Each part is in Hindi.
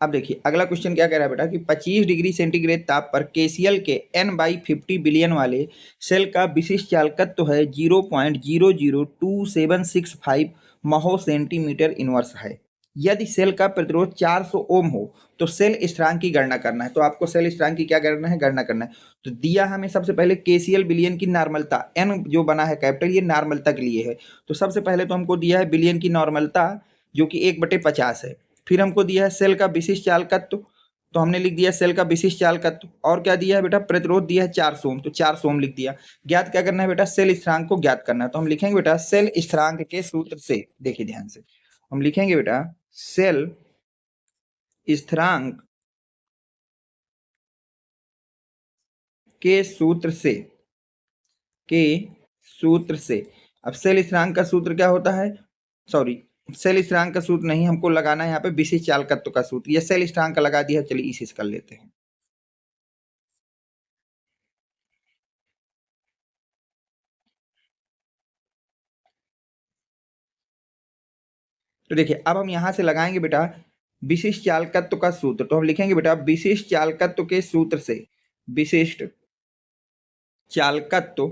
अब देखिए अगला क्वेश्चन क्या कह रहा है बेटा कि 25 डिग्री सेंटीग्रेड ताप पर केसीएल के n/50 बिलियन वाले सेल का विशिष्ट चालकत्व है 0.002765 महो सेंटीमीटर इनवर्स है। यदि सेल का प्रतिरोध 400 ओम हो तो सेल स्थिरांक की गणना करना है। तो आपको सेल स्थिरांक की क्या करना है, गणना करना है। तो दिया हमें सबसे पहले केसीएल बिलियन की नॉर्मलता, एन जो बना है कैपिटल, ये नॉर्मलता के लिए है। तो सबसे पहले तो हमको दिया है बिलियन की नॉर्मलता जो कि 1/50 है। फिर हमको दिया है सेल का विशिष्ट चालकत्व, तो हमने लिख दिया सेल का विशिष्ट चालकत्व। और क्या दिया है बेटा, प्रतिरोध दिया है 400 ओम, तो 400 ओम लिख दिया। ज्ञात क्या करना है बेटा, सेल स्थिरांक को ज्ञात करना है। तो हम लिखेंगे बेटा सेल स्थिरांक के सूत्र से, देखिए ध्यान से हम लिखेंगे बेटा सेल स्थिरांक के सूत्र से, के सूत्र से। अब सेल स्थिरांक का सूत्र क्या होता है, सॉरी सेल स्थिरांक का सूत्र नहीं, हमको लगाना है यहाँ पे विशिष्ट चालकत्व का सूत्र। ये सेल स्थिरांक का लगा दिया, चलिए इसी से कर लेते हैं। तो देखिए अब हम यहां से लगाएंगे बेटा विशिष्ट चालकत्व का सूत्र। तो हम लिखेंगे बेटा विशिष्ट चालकत्व के सूत्र से, विशिष्ट चालकत्व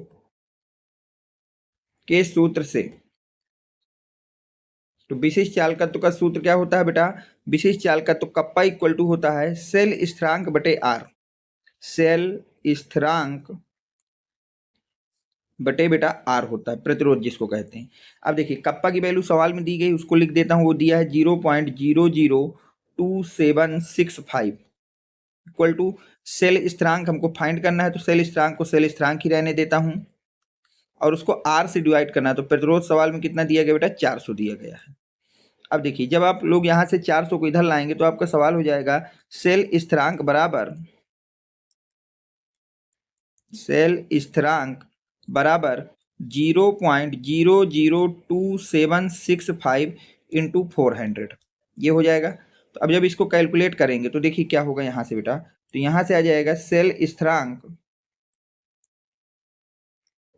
के सूत्र से। तो विशिष्ट चालकत्व का सूत्र क्या होता है बेटा, विशिष्ट चालकत्व कप्पा इक्वल टू होता है सेल स्थिरांक बटे आर, सेल स्थिरांक बटे बेटा आर होता है, प्रतिरोध जिसको कहते हैं। अब देखिए कप्पा की वैल्यू सवाल में दी गई, उसको लिख देता हूं। वो दिया है 0.00275 इक्वल टू सेल स्थिरांक हमको फाइंड करना है। तो सेल स्थिरांक को सेल स्थिरांक ही रहने देता हूं और उसको आर से डिवाइड करना है। तो प्रतिरोध सवाल में कितना दिया गया बेटा, 400 दिया गया है। अब देखिए जब आप लोग यहां से 400 को इधर लाएंगे तो आपका सवाल हो जाएगा सेल स्थिरांक बराबर, सेल स्थिरांक बराबर 0.00275 इंटू 400, ये हो जाएगा। तो अब जब इसको कैलकुलेट करेंगे तो देखिए क्या होगा यहाँ से बेटा, तो यहाँ से आ जाएगा सेल स्थिरांक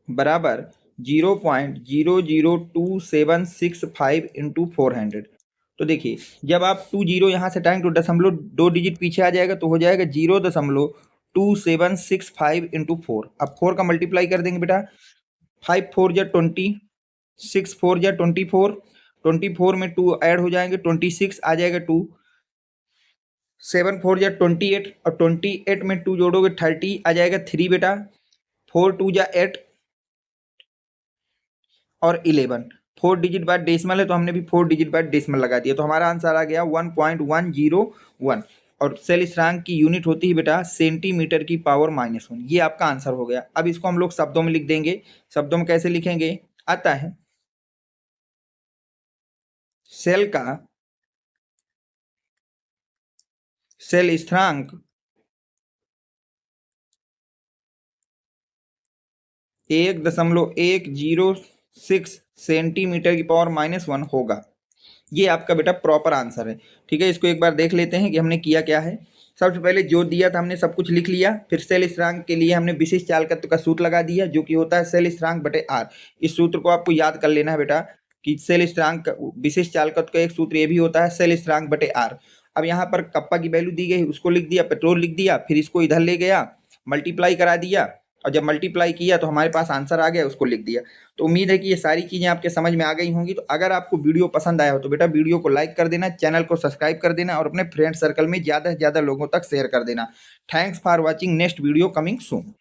बराबर 0.00275 इंटू 400। तो देखिए जब आप 20 यहाँ से हटाएंगे तो दशमलव 2 डिजिट पीछे आ जाएगा, तो हो जाएगा 0.2765 इंटू 4। अब 4 का मल्टीप्लाई कर देंगे बेटा, 5 4 जा 20, 6 4 जा 24, 24 में 2 ऐड हो जाएंगे, 26 आ जाएगा 2, 7 4 जा 28 और 28 में 2 जोड़ोगे 30 आ जाएगा 3 बेटा, 4 2 जा 8 और 11। 4 डिजिट बाद डेसिमल है तो हमने भी 4 डिजिट बाद डेसिमल लगा दिया। तो हमारा आंसर आ गया 1.101 और सेल स्थिरांक की यूनिट होती है बेटा सेंटीमीटर की पावर -1। ये आपका आंसर हो गया। अब इसको हम लोग शब्दों में लिख देंगे। शब्दों में कैसे लिखेंगे, आता है सेल का सेल स्थिरांक 1.106 सेंटीमीटर की पावर -1 होगा। ये आपका बेटा प्रॉपर आंसर है। ठीक है, इसको एक बार देख लेते हैं कि हमने किया क्या है। सबसे पहले जो दिया था हमने सब कुछ लिख लिया, फिर सेल स्थिरांक के लिए हमने विशिष्ट चालकत्व का सूत्र लगा दिया जो कि होता है सेल स्थिरांक बटे आर। इस सूत्र को आपको याद कर लेना है बेटा कि सेल स्थिरांक विशिष्ट चालकत्व का एक सूत्र ये भी होता है सेल स्थिरांक बटे आर। अब यहाँ पर कप्पा की वैल्यू दी गई, उसको लिख दिया, पेट्रोल लिख दिया, फिर इसको इधर ले गया, मल्टीप्लाई करा दिया और जब मल्टीप्लाई किया तो हमारे पास आंसर आ गया, उसको लिख दिया। तो उम्मीद है कि ये सारी चीज़ें आपके समझ में आ गई होंगी। तो अगर आपको वीडियो पसंद आया हो तो बेटा वीडियो को लाइक कर देना, चैनल को सब्सक्राइब कर देना और अपने फ्रेंड सर्कल में ज़्यादा से ज़्यादा लोगों तक शेयर कर देना। Thanks for watching, next video coming soon.